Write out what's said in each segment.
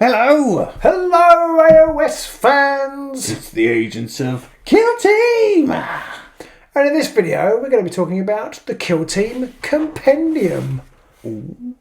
Hello! Hello, AOS fans! It's the agents of Kill Team! And in this video, we're going to be talking about the Kill Team Compendium. Ooh.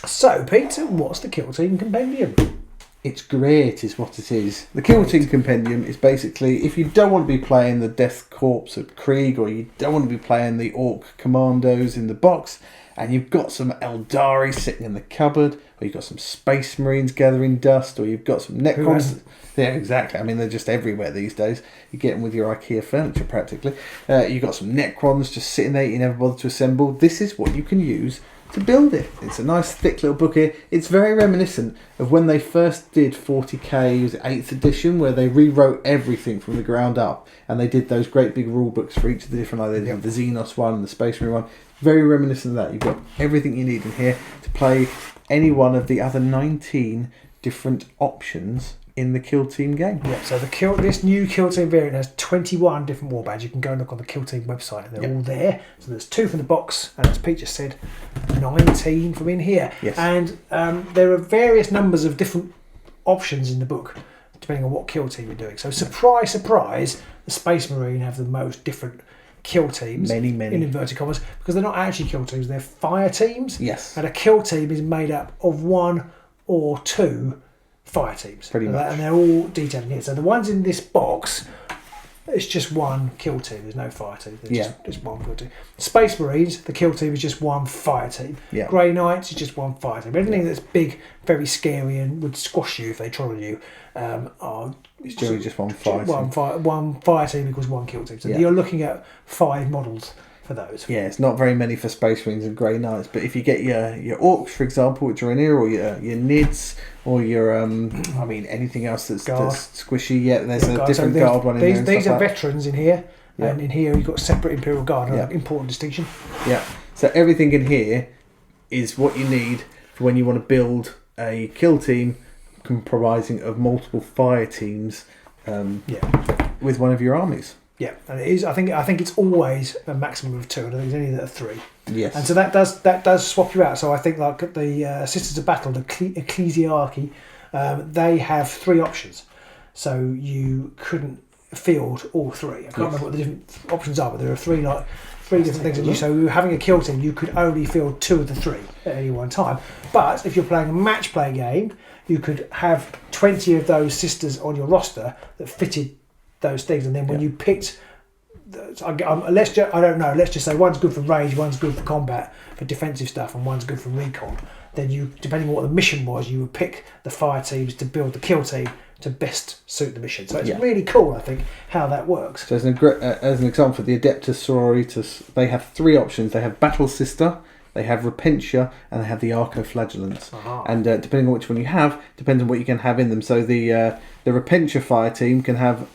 So, Pete, what's the Kill Team Compendium? It's great is what it is. The Kill Team Compendium is basically, if you don't want to be playing the Death Corps at Krieg, or you don't want to be playing the Orc Commandos in the box, and you've got some Eldari sitting in the cupboard, or you've got some Space Marines gathering dust, or you've got some Necrons. Yeah, exactly. I mean, they're just everywhere these days. You get them with your IKEA furniture, practically. You've got some Necrons just sitting there you never bother to assemble. This is what you can use to build it. It's a nice thick little book here. It's very reminiscent of when they first did 40k, was it 8th edition, where they rewrote everything from the ground up, and they did those great big rule books for each of the different, like they did the Xenos one and the Space Marine one. Very reminiscent of that. You've got everything you need in here to play any one of the other 19 different options in the Kill Team game. Yeah, so this new Kill Team variant has 21 different warbands. You can go and look on the Kill Team website and they're all there. So there's 2 from the box, and as Pete just said, 19 from in here. Yes. And there are various numbers of different options in the book, depending on what Kill Team you're doing. So surprise, surprise, the Space Marine have the most different kill teams. Many. In inverted commas, because they're not actually kill teams, they're fire teams. Yes. And a kill team is made up of 1 or 2 fire teams. Pretty much. And they're all detailed in here. So the ones in this box, it's just 1 kill team. There's no fire team. There's just 1 kill team. Space Marines, the kill team is just 1 fire team. Yeah. Grey Knights is just 1 fire team. Anything that's big, very scary, and would squash you if they trod on you, it's generally just 1 fire team. One fire team equals 1 kill team. So you're looking at 5 models for those. Yeah, it's not very many for Space Marines and Grey Knights, but if you get your Orcs, for example, which are in here, or your Nids, or your anything else that's squishy, there's a different guard one in there. These are veterans in here, and in here you've got separate Imperial Guard, important distinction. Yeah, so everything in here is what you need for when you want to build a kill team comprising of multiple fire teams with one of your armies. Yeah, and it is. I think it's always a maximum of 2. I don't think there's any that are 3. Yes, and so that does swap you out. So I think like the Sisters of Battle, the Ecclesiarchy, they have 3 options. So you couldn't field all 3. I can't remember what the different options are, but there are 3 different things. And so having a kill team, you could only field 2 of the 3 at any one time. But if you're playing a match play game, you could have 20 of those sisters on your roster that fitted those things, and then when you picked, I don't know, let's just say one's good for rage, one's good for combat, for defensive stuff, and one's good for recon. Then you, depending on what the mission was, you would pick the fire teams to build the kill team to best suit the mission. So it's really cool, I think, how that works. So as an example, the Adeptus Sororitas, they have 3 options. They have Battle Sister, they have Repentia, and they have the Arcoflagellants. And depending on which one you have, depends on what you can have in them. So the Repentia fire team can have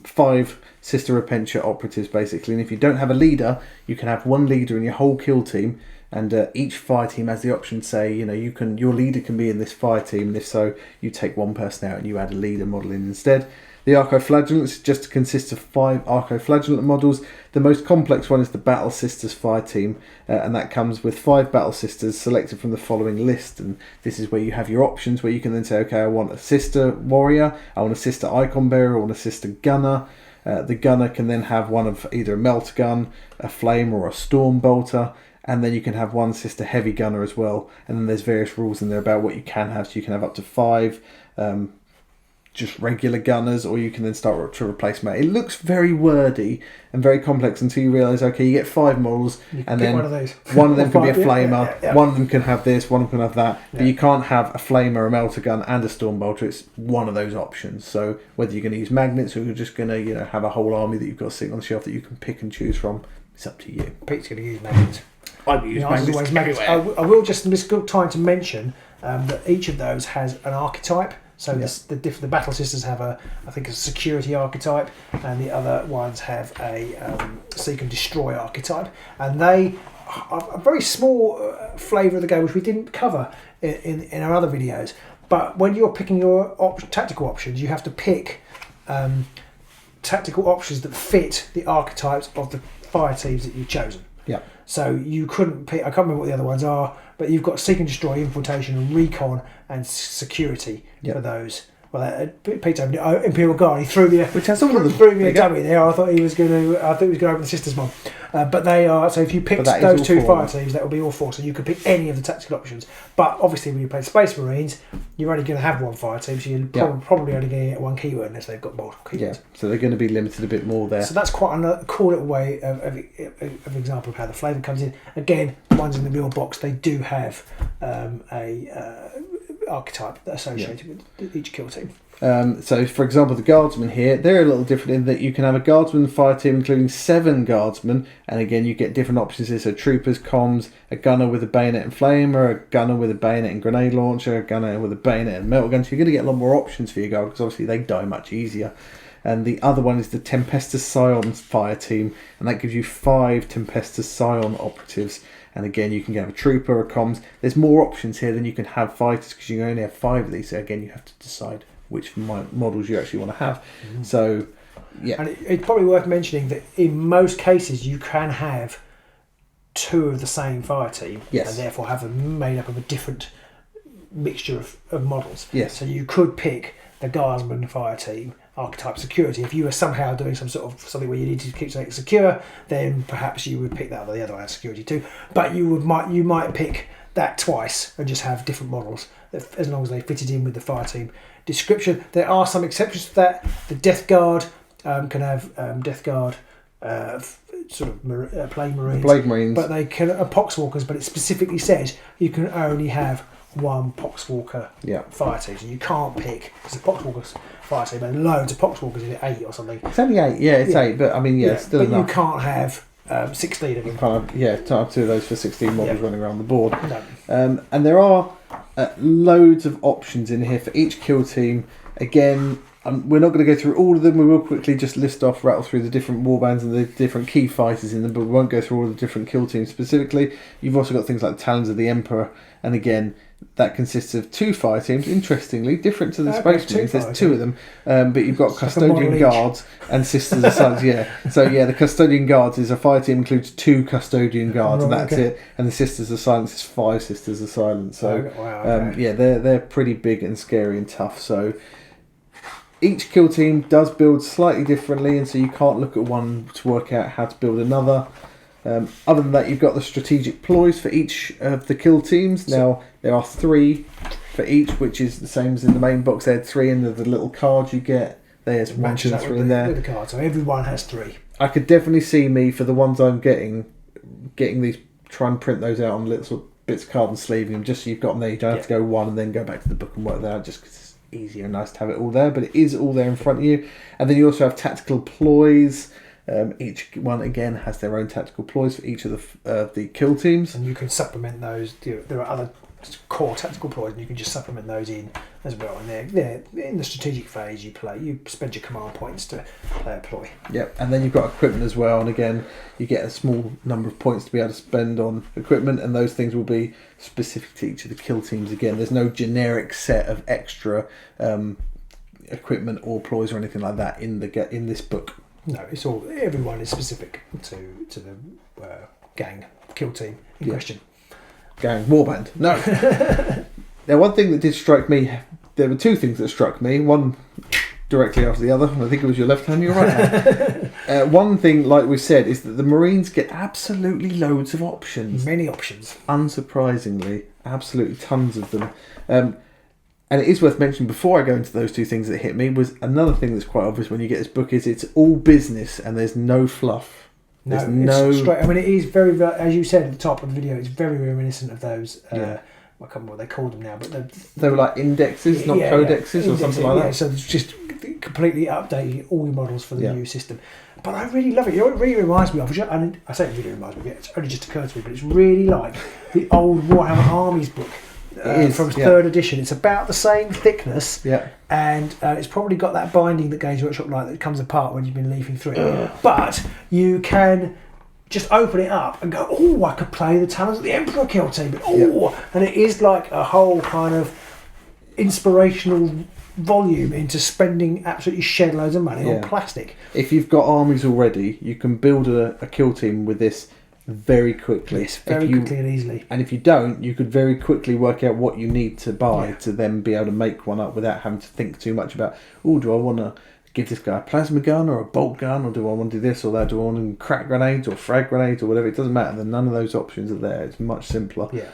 5 Sister Repentia operatives, basically. And if you don't have a leader, you can have 1 leader in your whole kill team. And each fire team has the option to say, your leader can be in this fire team. And if so, you take 1 person out and you add a leader model in instead. The Arcoflagellants just consists of 5 Arcoflagellant models. The most complex one is the Battle Sisters fire team, and that comes with 5 Battle Sisters selected from the following list. And this is where you have your options, where you can then say, okay, I want a Sister Warrior, I want a Sister Icon Bearer, I want a Sister Gunner. The Gunner can then have one of either a Melt Gun, a Flame, or a Storm Bolter. And then you can have 1 Sister Heavy Gunner as well. And then there's various rules in there about what you can have. So you can have up to 5 just regular gunners, or you can then start to replace mate. It looks very wordy and very complex until you realise, okay, you get 5 models, and then one of them can be a flamer, one of them can have this, one of them can have that, but you can't have a flamer, a melter gun, and a storm bolter. It's one of those options. So whether you're going to use magnets or you're just going to, have a whole army that you've got sitting on the shelf that you can pick and choose from, it's up to you. Pete's going to use magnets. I will use magnets. I will just, this is good time to mention that each of those has an archetype. So the Battle Sisters have a security archetype, and the other ones have a seek and destroy archetype, and they are a very small flavour of the game, which we didn't cover in our other videos. But when you're picking your tactical options, you have to pick tactical options that fit the archetypes of the fire teams that you've chosen. Yeah. So you couldn't pick, I can't remember what the other ones are, but you've got Seek and Destroy, Infiltration, and Recon, and Security for those. Well, Peter Imperial Guard. He threw me, which has all of them. Threw me a dummy there. I thought he was going to open the Sisters one, but they are. So if you picked those two fire teams, that would be all four. So you could pick any of the tactical options. But obviously, when you play Space Marines, you're only going to have one fire team, so you're probably only going to get one keyword unless they've got multiple keywords. Yeah, so they're going to be limited a bit more there. So that's quite a cool little way of example of how the flavour comes in. Again, the ones in the middle box, they do have a archetype associated with each kill team. So, for example, the Guardsmen here, they're a little different in that you can have a Guardsman fire team including 7 Guardsmen, and again you get different options here, so Troopers, Comms, a Gunner with a Bayonet and Flamer, a Gunner with a Bayonet and Grenade Launcher, a Gunner with a Bayonet and Melta Gun, so you're going to get a lot more options for your Guard, because obviously they die much easier. And the other one is the Tempestus Scions fire team, and that gives you 5 Tempestus Scion operatives. And again, you can have a Trooper or Comms. There's more options here than you can have fighters, because you only have 5 of these, so again you have to decide which models you actually want to have. So, yeah. And it's probably worth mentioning that in most cases you can have 2 of the same fire team, and therefore have them made up of a different mixture of models. Yes. So you could pick the Guardsman fire team, archetype security. If you were somehow doing some sort of something where you need to keep something secure, then perhaps you would pick that, or the other one has security too. But you might pick that twice and just have different models, as long as they fitted in with the fire team description. There are some exceptions to that. The Death Guard can have Death Guard Plague Marines, but they can Poxwalkers. But it specifically says you can only have one Poxwalker fire team, so you can't pick, because the Poxwalkers fire team and loads of Poxwalkers in it, 8 or something. It's only 8, it's 8, but I mean, it's still but enough. You can't have 16 of them. Type 2 of those for 16 models running around the board. No. And there are loads of options in here for each kill team. Again, we're not going to go through all of them. We will quickly just rattle through the different warbands and the different key fighters in them, but we won't go through all the different kill teams specifically. You've also got things like Talons of the Emperor, and again, that consists of 2 fire teams, interestingly, different to the Space Marines. There's 2 of them, but you've got Custodian Guards and Sisters of Sons. So the Custodian Guards is a fire team, includes 2 Custodian Guards, and that's it. And the Sisters of Silence is 5 Sisters of Silence. So, they're pretty big and scary and tough. So, each kill team does build slightly differently, and so you can't look at one to work out how to build another. Other than that, you've got the strategic ploys for each of the kill teams. Now, there are 3 for each, which is the same as in the main box. There are 3 in the little cards you get. There's 1, 2, 3 in there. With the card, so everyone has 3. I could definitely see me, for the ones I'm getting these, try and print those out on little sort of bits of card and sleeving them, just so you've got them there. You don't have to go one and then go back to the book and work that out, just because it's easier and nice to have it all there. But it is all there in front of you. And then you also have tactical ploys. Each one again has their own tactical ploys for each of the kill teams, and you can supplement those. There are other core tactical ploys, and you can just supplement those in as well. And they're in the strategic phase. You spend your command points to play a ploy. Yep, and then you've got equipment as well. And again, you get a small number of points to be able to spend on equipment, and those things will be specific to each of the kill teams. Again, there's no generic set of extra equipment or ploys or anything like that in this book. No, it's all. Everyone is specific to the gang kill team in question. Gang warband. No. Now, one thing that did strike me. There were 2 things that struck me. One directly after the other. I think it was your left hand, your right hand. One thing, like we said, is that the Marines get absolutely loads of options. Many options. Unsurprisingly, absolutely tons of them. And it is worth mentioning, before I go into those 2 things that hit me, was another thing that's quite obvious when you get this book is it's all business and there's no fluff. There's no straight. I mean, it is very, as you said at the top of the video, it's very reminiscent of those. I can't remember what they called them now, but they were like indexes, not codexes, or something like that. So it's just completely updating all your models for the new system. But I really love it. You know what it really reminds me of? And I say it really reminds me of it. It's only just occurred to me, but it's really like the old Warhammer Armies book. From 3rd edition. It's about the same thickness, and it's probably got that binding that Games Workshop like that comes apart when you've been leafing through it. But you can just open it up and go, oh, I could play the Talons of the Emperor kill team, and it is like a whole kind of inspirational volume into spending absolutely shed loads of money on Yeah. plastic. If you've got armies already, you can build a kill team with this very quickly. Yes, very quickly and easily. And if you don't, you could very quickly work out what you need to buy to then be able to make one up without having to think too much about, oh, do I want to give this guy a plasma gun or a bolt gun, or do I want to do this or that? Do I want to crack grenades or frag grenades or whatever? It doesn't matter. None of those options are there. It's much simpler. Yeah.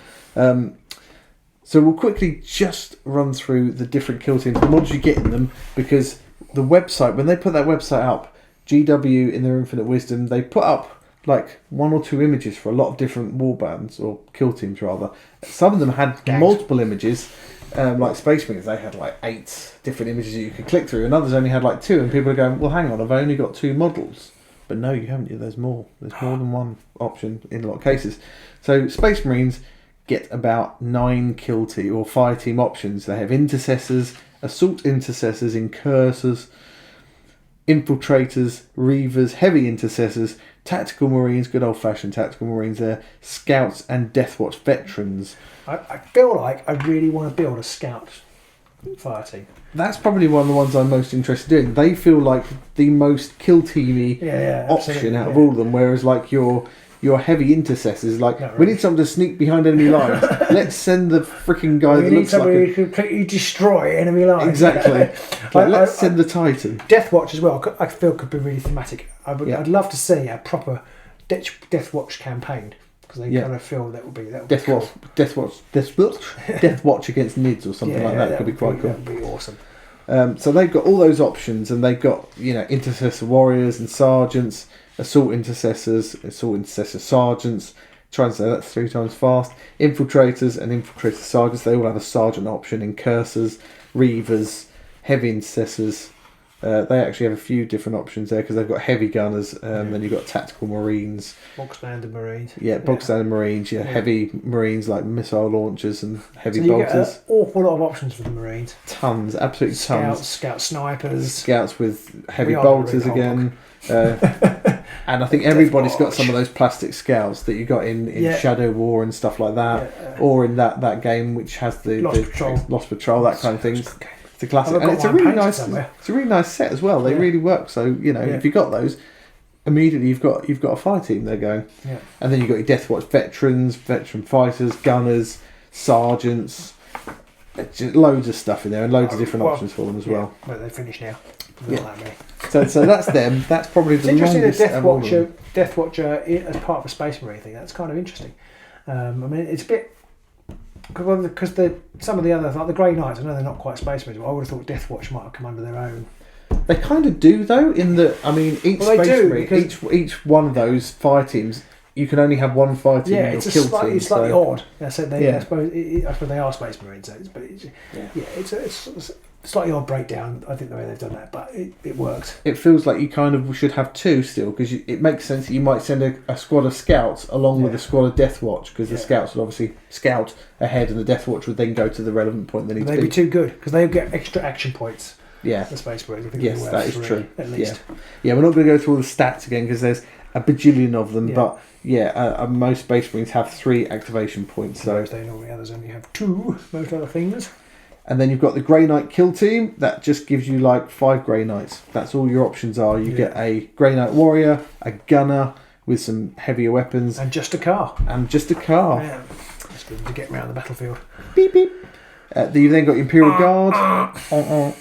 So we'll quickly just run through the different kill teams, the mods you get in them, because the website, when they put that website up, GW in their infinite wisdom, they put up like 1 or 2 images for a lot of different warbands, or kill teams rather. Some of them had multiple images, like Space Marines, they had like 8 different images that you could click through, and others only had like 2, and people are going, well hang on, I've only got 2 models. But no, you haven't. There's more. There's more than one option in a lot of cases. So Space Marines get about 9 kill team or fire team options. They have intercessors, assault intercessors, incursors, infiltrators, reavers, heavy intercessors, tactical marines, good old fashioned tactical marines there, scouts, and Deathwatch veterans. I feel like I really want to build a scout fire team. That's probably one of the ones I'm most interested in. They feel like the most kill teamy option out of all of them, whereas like your heavy intercessors, like, we need someone to sneak behind enemy lines. Let's send the freaking guy that looks like... We need somebody to completely destroy enemy lines. Exactly. Let's send the Titan. Deathwatch as well, I feel could be really thematic. I'd love to see a proper Deathwatch campaign, because they kind of feel that would be cool. Deathwatch against Nids or something like that could be quite cool. That would be awesome. So they've got all those options, and they've got, intercessor warriors and sergeants, assault intercessor sergeants, try and say that 3 times fast, infiltrators and infiltrator sergeants. They all have a sergeant option, incursors, reavers, heavy intercessors. They actually have a few different options there, because they've got heavy gunners, then you've got tactical marines, bog standard marines, standard marines, heavy marines like missile launchers and heavy so you bolters. get an awful lot of options for the marines. Tons, absolutely tons. Scout snipers, scouts with heavy bolters again. And I think everybody's got some of those plastic scouts that you got in Shadow War and stuff like that, or in that game which has the Lost Patrol, that kind of thing. It's a classic, and it's a really nice set as well. They really work. So if you got those, immediately you've got a fire team there going. Yeah. And then you've got your Deathwatch veterans, veteran fighters, gunners, sergeants. Just loads of stuff in there, and loads of different options for them as well. Well, they're finished now. So that's them. That's probably the longest. It's interesting that Deathwatcher as part of a Space Marine thing. That's kind of interesting. I mean, it's a bit, because some of the others, like the Grey Knights, I know they're not quite Space Marines, but I would have thought Deathwatch might have come under their own. They kind of do though. In that, I mean, each Space Marine, each one of those fire teams, you can only have one fire team. Yeah, it's slightly odd. I suppose they are Space Marines, it's a slightly odd breakdown, I think, the way they've done that, but it worked. It feels like you kind of should have 2 still, because it makes sense that you might send a squad of scouts along with a squad of Deathwatch, because the scouts would obviously scout ahead, and the Deathwatch would then go to the relevant point they need to be. They'd be too good, because they get extra action points. Yeah. The Space Marines, I think. Yes, that is true. At least. Yeah, we're not going to go through all the stats again, because there's a bajillion of them, but most Space Marines have 3 activation points. So they normally others only have 2, most other things. And then you've got the Grey Knight kill team. That just gives you like 5 Grey Knights. That's all your options are. You get a Grey Knight warrior, a gunner with some heavier weapons, and just a car. Yeah. Just for them to get around the battlefield. Beep beep. You've then got Imperial Guard.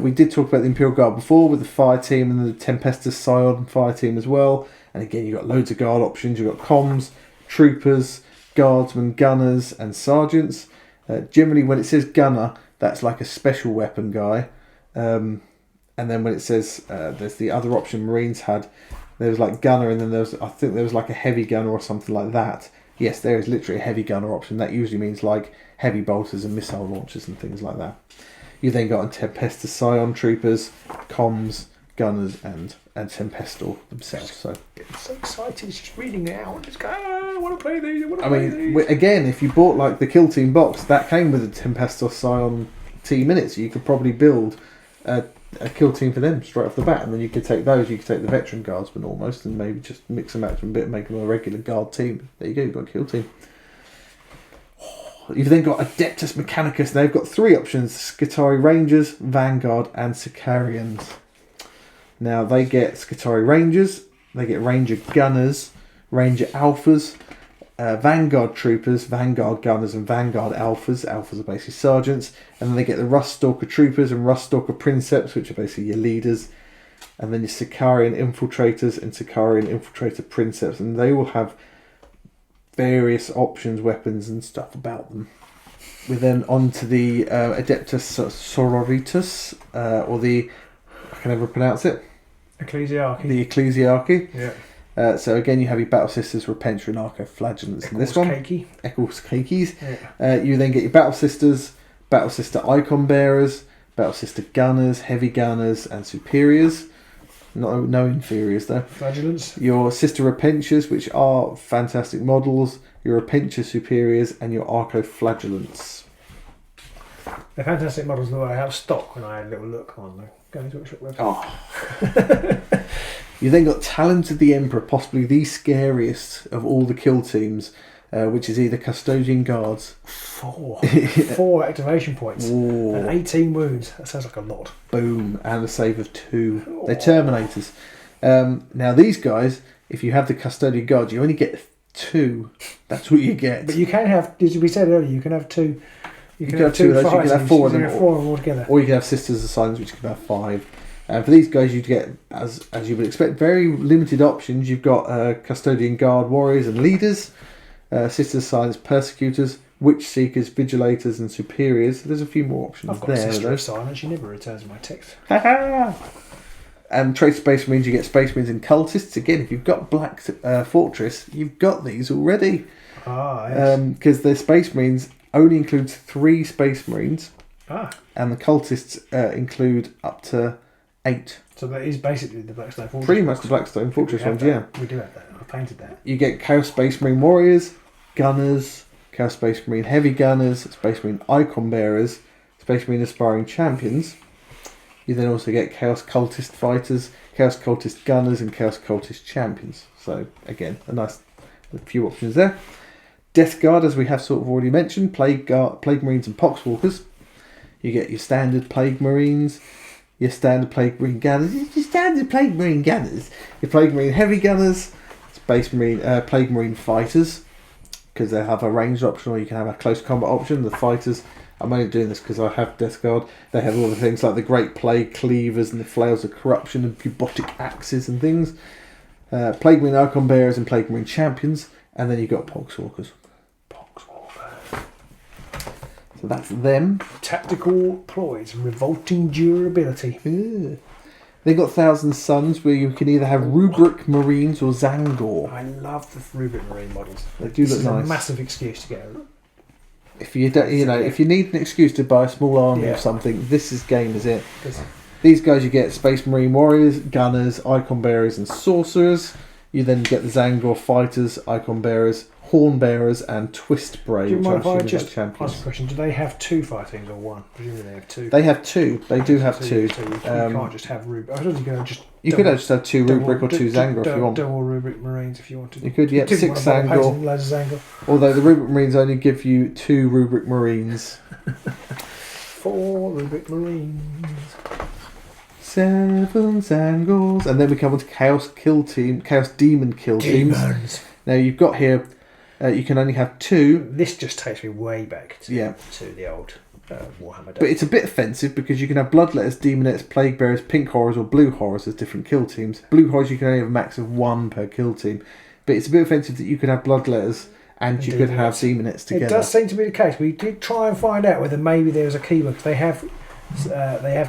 We did talk about the Imperial Guard before, with the fire team and the Tempestus Scion fire team as well. And again, you've got loads of guard options. You've got comms, troopers, guardsmen, gunners, and sergeants. Generally, when it says gunner, that's like a special weapon guy. And then when it says there's the other option Marines had, there was like gunner, and then I think there was like a heavy gunner or something like that. Yes, there is literally a heavy gunner option. That usually means like heavy bolters and missile launchers and things like that. You then got Tempestus Scion troopers, comms, gunners, and Tempestor themselves. So getting so excited, it's just reading it out. Just go, I want to play these. Again, if you bought like the Kill Team box, that came with a Tempestor Scion team in it, so you could probably build a kill team for them straight off the bat, and then you could take those. You could take the veteran guardsmen almost, and maybe just mix them out a bit and make them a regular guard team. There you go, you've got a kill team. You've then got Adeptus Mechanicus. They've got 3 options: Skitarii Rangers, Vanguard, and Sicarians. Now they get Skitarii Rangers, they get Ranger Gunners, Ranger Alphas, Vanguard Troopers, Vanguard Gunners, and Vanguard Alphas. Alphas are basically sergeants. And then they get the Ruststalker Troopers and Ruststalker Princeps, which are basically your leaders. And then your Sicarian Infiltrators and Sicarian Infiltrator Princeps. And they will have various options, weapons, and stuff about them. We're then on to the Adeptus Sororitas, or the... I can never pronounce it. Ecclesiarchy. The Ecclesiarchy. Yeah. So again, you have your Battle Sisters, Repentia, and Arco-Flagellants in this one. Eccles Cakeys. Yeah. You then get your Battle Sisters, Battle Sister Icon Bearers, Battle Sister Gunners, Heavy Gunners, and Superiors. No inferiors though. Flagellants. Your Sister Repentias, which are fantastic models, your Repentia Superiors, and your Arco-Flagellants. They're fantastic models that I have stock when I had a little look on the Games Workshop website. Oh. You then got Talons of the Emperor, possibly the scariest of all the kill teams, which is either Custodian Guards. 4 activation points. Ooh. And 18 wounds. That sounds like a lot. Boom. And a save of 2. They're Terminators. Now these guys, if you have the Custodian Guards, you only get 2. That's what you get. But you can have, as we said earlier, you can have 2. You can have 2 of those, you can have 4 of them. You can have 4 of them all together. Or you can have Sisters of Silence, which can have 5. For these guys, you'd get, as you would expect, very limited options. You've got Custodian Guard Warriors and Leaders, Sisters of Silence Persecutors, Witch Seekers, Vigilators, and Superiors. There's a few more options I've got there. Sister of Silence. She never returns my text. And Trace Space Marines, you get Space Marines and Cultists. Again, if you've got Black Fortress, you've got these already. Yes. Because the Space Marines only includes 3 Space Marines. And the Cultists include up to 8. So that is basically the Blackstone Fortress. Pretty much the Blackstone Fortress ones, yeah. We do have that. I painted that. You get Chaos Space Marine Warriors, Gunners, Chaos Space Marine Heavy Gunners, Space Marine Icon Bearers, Space Marine Aspiring Champions. You then also get Chaos Cultist Fighters, Chaos Cultist Gunners, and Chaos Cultist Champions. So, again, a few options there. Death Guard, as we have sort of already mentioned, Plague Marines and Poxwalkers. You get your standard Plague Marines, your standard Plague Marine Gunners, your standard Plague Marine Gunners, your Plague Marine Heavy Gunners, Space Marine Plague Marine Fighters, because they have a ranged option or you can have a close combat option. The Fighters, I'm only doing this because I have Death Guard. They have all the things like the Great Plague Cleavers and the Flails of Corruption and Bubotic Axes and things. Plague Marine Icon Bearers and Plague Marine Champions, and then you've got Poxwalkers. So that's them. Tactical Ploys, revolting durability. Yeah. They've got Thousand Suns where you can either have Rubric Marines or Zangor. I love the Rubric Marine models. They do look nice. A massive excuse to get out. If you don't, if you need an excuse to buy a small army or something, this is it. These guys, you get Space Marine Warriors, Gunners, Icon Bearers, and Sorcerers. You then get the Zangor Fighters, Icon Bearers, Horn Bearers, and Twist Brave. Do you mind if I just ask a question? Do they have 2 fire teams or 1? Presumably they have 2. They have 2. They do have 2. You can't just have Rubric. I don't think you could just have 2 Rubric or 2 Zangor if you want. Double Rubric Marines if you wanted. You could, 6 Zangor. Although the Rubric Marines only give you 2 Rubric Marines. 4 Rubric Marines. 7 Zangors. And then we come on to Chaos Demon Kill Teams. Now you've got here, you can only have 2. This just takes me way back to the old Warhammer days. But it's a bit offensive because you can have Bloodletters, Demonettes, Plague Bearers, Pink Horrors, or Blue Horrors as different kill teams. Blue Horrors you can only have a max of 1 per kill team. But it's a bit offensive that you could have Bloodletters and you could have Demonettes together. It does seem to be the case. We did try and find out whether maybe there was a keyword. They have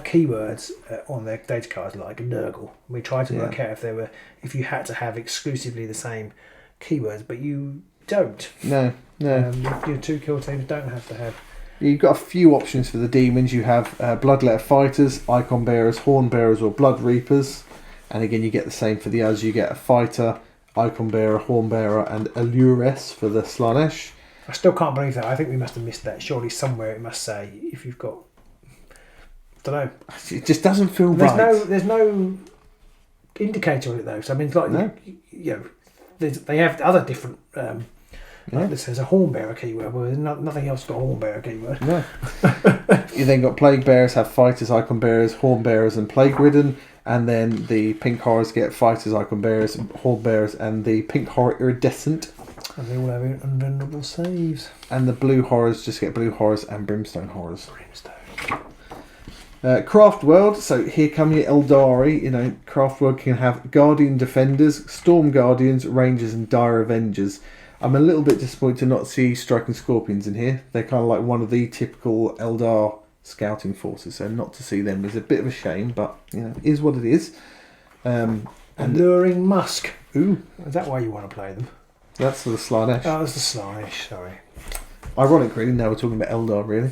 keywords on their data cards like Nurgle. We tried to work out if you had to have exclusively the same keywords, but you don't. No. Your 2 kill teams don't have to have. You've got a few options for the demons. You have Bloodletter Fighters, Icon Bearers, Horn Bearers, or Blood Reapers. And again, you get the same for the others. You get a Fighter, Icon Bearer, Horn Bearer, and Allures for the Slanesh. I still can't believe that. I think we must have missed that. Surely somewhere it must say if you've got. I don't know. It just doesn't feel right. There's no indicator on it though. So I mean, it's like they have other different Like this has a Hornbearer keyword, but there's nothing else got a Hornbearer keyword. No. You then got Plague Bearers have Fighters, Icon Bearers, Horn Bearers, and Plague Ridden. And then the Pink Horrors get Fighters, Icon Bearers, Horn Bearers, and the Pink Horror Iridescent. And they all have invulnerable saves. And the Blue Horrors just get Blue Horrors and Brimstone Horrors. Craft World, so here come your Eldari. Craft World can have Guardian Defenders, Storm Guardians, Rangers, and Dire Avengers. I'm a little bit disappointed to not see Striking Scorpions in here. They're kind of like one of the typical Eldar scouting forces, so not to see them is a bit of a shame, but it is what it is. Alluring Musk. Ooh, is that why you want to play them? That's the Slanesh. Oh, that's the Slanesh. Sorry. Ironic, really. Now we're talking about Eldar, really.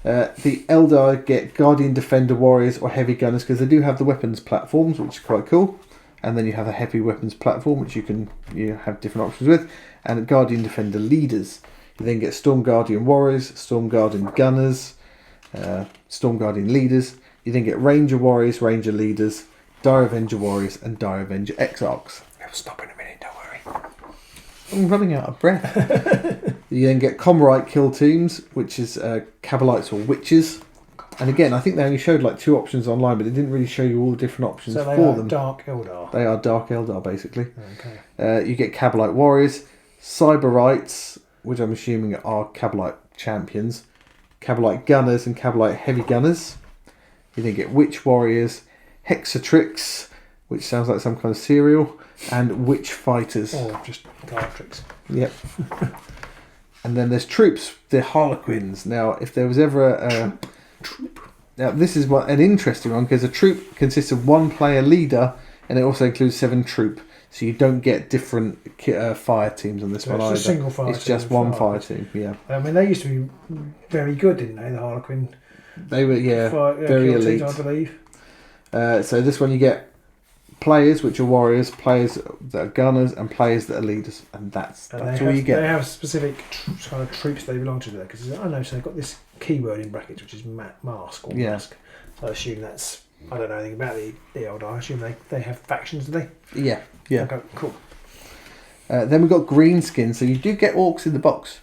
The Eldar get Guardian Defender Warriors or Heavy Gunners because they do have the weapons platforms, which is quite cool. And then you have a heavy weapons platform, which you have different options with, and Guardian Defender Leaders. You then get Storm Guardian Warriors, Storm Guardian Gunners, Storm Guardian Leaders. You then get Ranger Warriors, Ranger Leaders, Dire Avenger Warriors, and Dire Avenger Exarchs. I'll stop in a minute, don't worry. I'm running out of breath. You then get Comrite Kill Teams, which is Cabalites or Witches. And again, I think they only showed like 2 options online, but it didn't really show you all the different options so for them. Dark Eldar. They are Dark Eldar, basically. Okay. You get Cabalite Warriors, Cyberites, which I'm assuming are Cabalite Champions, Cabalite Gunners and Cabalite Heavy Gunners. You then get Witch Warriors, Hexatrix, which sounds like some kind of cereal, and Witch Fighters. Or just Dartrix. Yep. And then there's troops, the Harlequins. Now, if there was ever a troop. Now, this is an interesting one because a troop consists of 1 player leader, and it also includes 7 troop. So you don't get different fire teams on this one either. It's a single fire It's team. just one fire team. Yeah. I mean, they used to be very good, didn't they? The Harlequin. They were very elite. Teams, I believe. So this one you get players which are warriors, players that are gunners, and players that are leaders, and that's all you get. They have specific kind of troops they belong to there because I know so they've got this keyword in brackets which is mask or mask. So I assume that's I don't know anything about the Eldar. I assume they have factions, do they? Yeah. Okay, cool. Then we've got greenskin, so you do get orcs in the box,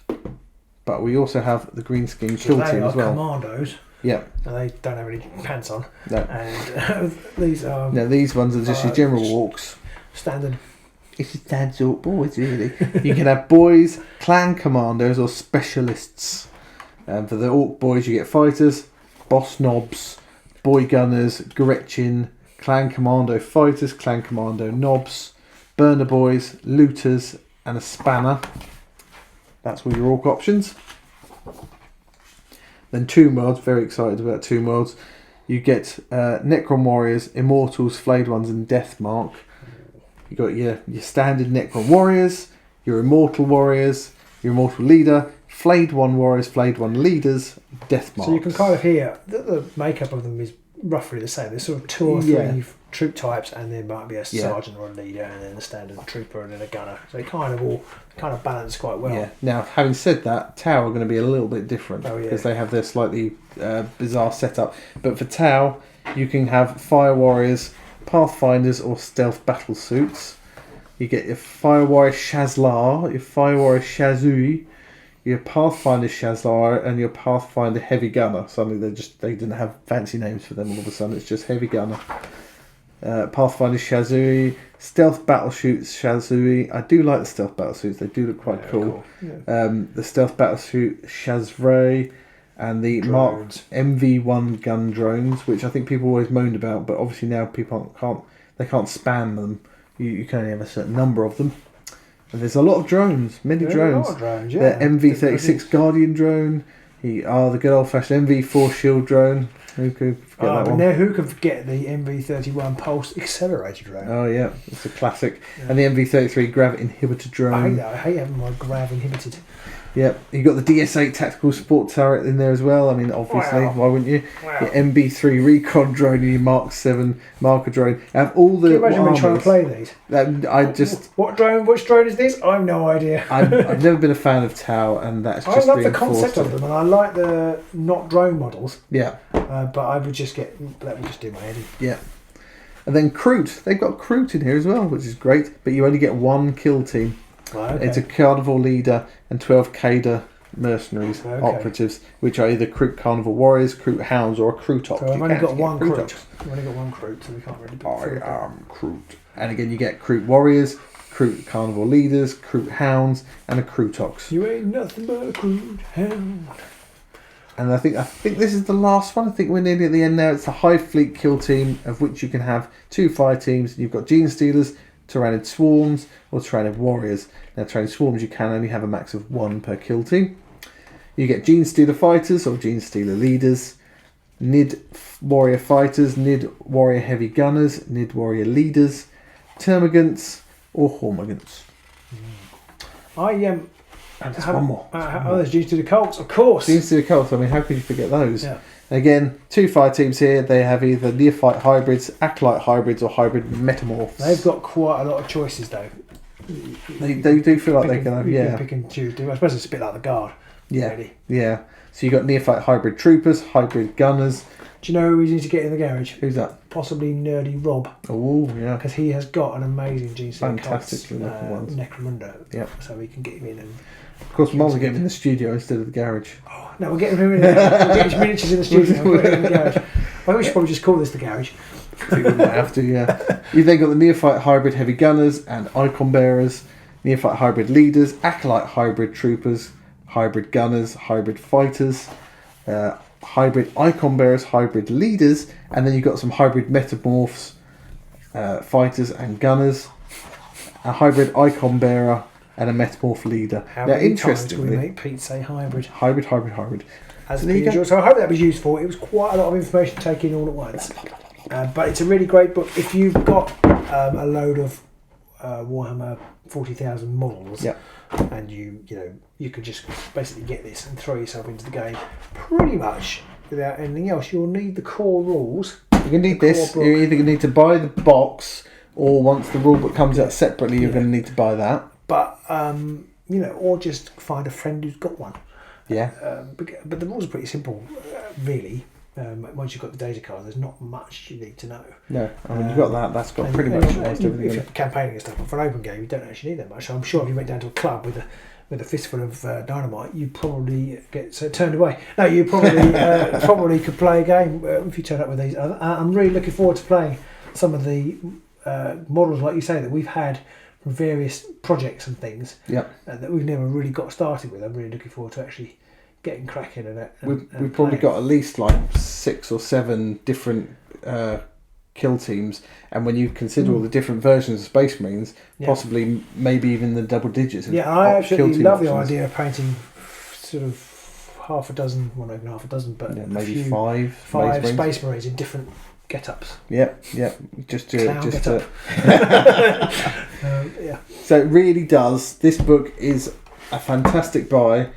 but we also have the greenskin kill team as well. Commandos. Yeah. And they don't have any pants on. No. And these are... No, these ones are just your general orcs. Standard. It's your dad's orc boys, really. You can have boys, clan commandos, or specialists. For the orc boys, you get fighters, boss knobs, boy gunners, Gretchen, clan commando fighters, clan commando knobs, burner boys, looters, and a spanner. That's all your orc options. Then Tomb Worlds, very excited about Tomb Worlds. You get Necron Warriors, Immortals, Flayed Ones, and Deathmark. You got your standard Necron Warriors, your Immortal Warriors, your Immortal Leader, Flayed One Warriors, Flayed One Leaders, Deathmark. So you can kind of hear that the makeup of them is roughly the same. There's sort of 2 or 3 troop types, and there might be a sergeant or a leader, and then a standard trooper, and then a gunner. So they kind of balance quite well. Yeah. Now, having said that, Tau are going to be a little bit different because they have their slightly bizarre setup. But for Tau, you can have Fire Warriors, Pathfinders, or Stealth Battle Suits. You get your Fire Warrior Shazlar, your Fire Warrior Shazui, your Pathfinder Shazlar, and your Pathfinder Heavy Gunner. Suddenly they didn't have fancy names for them all of a sudden. It's just Heavy Gunner. Pathfinder Shazui, Stealth Battleshoot Shazui. I do like the Stealth Battlesuits. They do look quite cool. Yeah. The Stealth Battlesuit Shazray, and the drones. Marked MV1 gun drones, which I think people always moaned about, but obviously now people can't spam them. You can only have a certain number of them. And there's a lot of drones, many drones. A lot of drones, yeah. The MV36 Guardian drone. The good old fashioned MV4 Shield drone. Who could forget that one? Now who can forget the MV31 Pulse Accelerator drone? Oh yeah, it's a classic. Yeah. And the MV33 Grav Inhibitor drone. I hate having my Grav inhibited. Yep, you got the DS8 Tactical Support Turret in there as well. I mean, obviously, why wouldn't you? Wow. Your MB3 Recon drone and your Mark 7 marker drone. Have all the. Can you imagine me trying to play these? Which drone is this? I have no idea. I've never been a fan of Tau, and that's just. I love the concept of them, and I like the not drone models. Yeah. But I would just let me just do my head. Yeah. And then Kroot. They've got Kroot in here as well, which is great. But you only get 1 kill team. Okay. It's a carnival leader and 12 Cader mercenaries, operatives, which are either Kroot carnival warriors, Kroot hounds, or a Kroot. So I've only got one Kroot. I've only got one Kroot, so we can't really put I am Kroot. And again, you get Kroot warriors, Kroot carnival leaders, Kroot hounds, and a Krootox. You ain't nothing but a Kroot hound. And I think this is the last one. I think we're nearly at the end now. It's the Hive Fleet kill team, of which you can have 2 fire teams. You've got Gene Stealers, Tyrannid Swarms, or Tyrannid Warriors. Now, Tyrannid Swarms, you can only have a max of 1 per kill team. You get Gene Stealer Fighters or Gene Stealer Leaders, Nid Warrior Fighters, Nid Warrior Heavy Gunners, Nid Warrior Leaders, Termagants, or Hormagants. And there's one more. There's Gene Stealer Colts, of course. Gene Stealer Colts, I mean, how could you forget those? Yeah. Again, 2 fire teams here. They have either Neophyte Hybrids, Acolyte Hybrids, or Hybrid Metamorphs. They've got quite a lot of choices, though. They do feel like they can have, You can pick and choose. I suppose it's a bit like the Guard. Yeah, really. yeah. So you got Neophyte Hybrid Troopers, Hybrid Gunners. Do you know who we need to get in the garage? Who's that? Possibly Nerdy Rob. Oh, yeah. Because he has got an amazing Gene Stealer Fantastically looking ones. Necromunda. Yep. So we can get him in. And of course, Mom will get him in the studio instead of the garage. Oh, no, we'll get him in. We'll get his miniatures in the studio. We'll put him in the garage. I think we should probably just call this the garage. We might have to, yeah. You've then got the Neophyte Hybrid Heavy Gunners and Icon Bearers, Neophyte Hybrid Leaders, Acolyte Hybrid Troopers, Hybrid Gunners, Hybrid Fighters, Hybrid Icon Bearers, Hybrid Leaders, and then you've got some Hybrid Metamorphs, Fighters and Gunners, a Hybrid Icon Bearer, and a Metamorph Leader. How now, many times do we interestingly, make Pete say hybrid? Hybrid. As so, so I hope that was useful. It was quite a lot of information to take in all at once. But it's a really great book. If you've got a load of Warhammer 40,000 models, yep. and you could just basically get this and throw yourself into the game pretty much without anything else. You'll need the core rules. You're going to need this. You're either going to need to buy the box, or once the rulebook comes out separately, you're going to need to buy that. But or just find a friend who's got one. Yeah. But the rules are pretty simple, really. Once you've got the data card, there's not much you need to know. No, I mean, you've got that. That's got pretty much almost everything. If you're campaigning and stuff, but for an open game, you don't actually need that much. So I'm sure if you went down to a club with a fistful of dynamite, you'd probably get turned away. No, you probably could play a game if you turn up with these. I'm really looking forward to playing some of the models, like you say, that we've had from various projects and things. Yep. That we've never really got started with. I'm really looking forward to actually getting cracking and we've probably got at least like 6 or 7 different kill teams, and when you consider all the different versions of Space Marines, possibly maybe even the double digits. I absolutely love the idea of painting sort of half a dozen, well, not even half a dozen, but maybe five Space Marines in different get-ups. Yep. Just to yeah. So it really does. This book is a fantastic buy,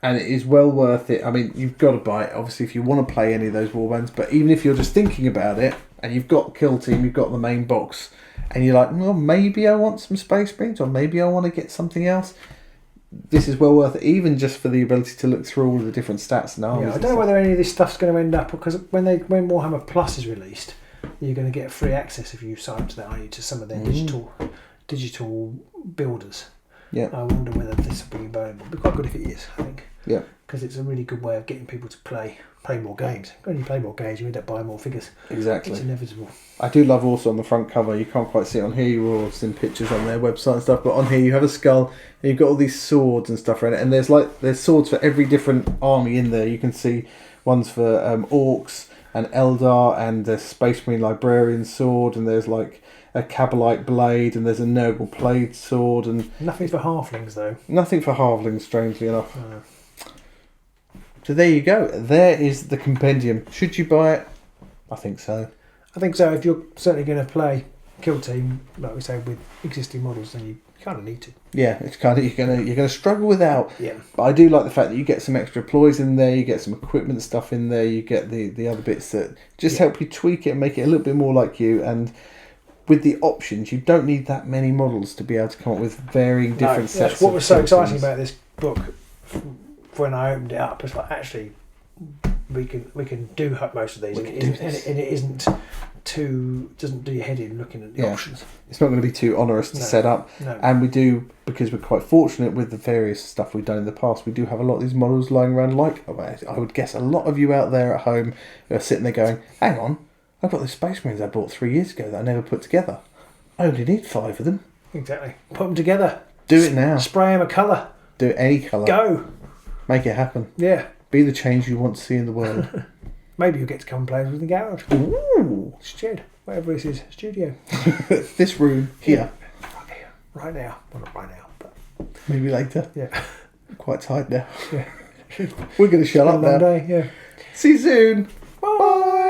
and it is well worth it. I mean, you've got to buy it, obviously, if you want to play any of those warbands, but even if you're just thinking about it, and you've got Kill Team, you've got the main box, and you're like, well, maybe I want some Space Marines, or maybe I want to get something else, this is well worth it, even just for the ability to look through all the different stats and armies. Yeah, I don't know whether any of this stuff's going to end up, because when Warhammer Plus is released, you're going to get free access if you sign up to that, aren't you, to some of their digital builders. Yeah. I wonder whether this will be available. It'd be quite good if it is, I think. Yeah. Because it's a really good way of getting people to play more games. When you play more games, you end up buying more figures. Exactly. It's inevitable. I do love also on the front cover, you can't quite see it on here, you're all seeing pictures on their website and stuff, but on here you have a skull and you've got all these swords and stuff around it, and there's swords for every different army in there. You can see ones for Orcs and Eldar, and the Space Marine Librarian sword, and there's like a Cabalite blade, and there's a Nurgle blade sword, and nothing for halflings though. Nothing for halflings, strangely enough. So there you go. There is the compendium. Should you buy it? I think so. I think so. If you're certainly going to play Kill Team, like we say, with existing models, then you kind of need to. Yeah, it's kind of you're gonna struggle without. Yeah. But I do like the fact that you get some extra ploys in there, you get some equipment stuff in there, you get the other bits that just help you tweak it and make it a little bit more like you. And with the options, you don't need that many models to be able to come up with varying different sets. That's what was so exciting about this book. When I opened it up, it's like, actually we can do most of these, and it isn't too, doesn't do your head in looking at the options. It's not going to be too onerous to set up, No. and we do because we're quite fortunate with the various stuff we've done in the past, we do have a lot of these models lying around. Like, I would guess a lot of you out there at home are sitting there going, hang on, I've got the Space Marines I bought 3 years ago that I never put together. I only need 5 of them. Exactly. Put them together. Do it now. Spray them a colour. Do it any colour. Go. Make it happen. Yeah. Be the change you want to see in the world. Maybe you'll get to come and play with the garage. Ooh. Shed. Whatever it is. Studio. This room here. Yeah. Right here. Right now. Well, not right now, but... Maybe later. Yeah. I'm quite tired now. Yeah. We're going to shut up now. Monday, yeah. See you soon. Bye.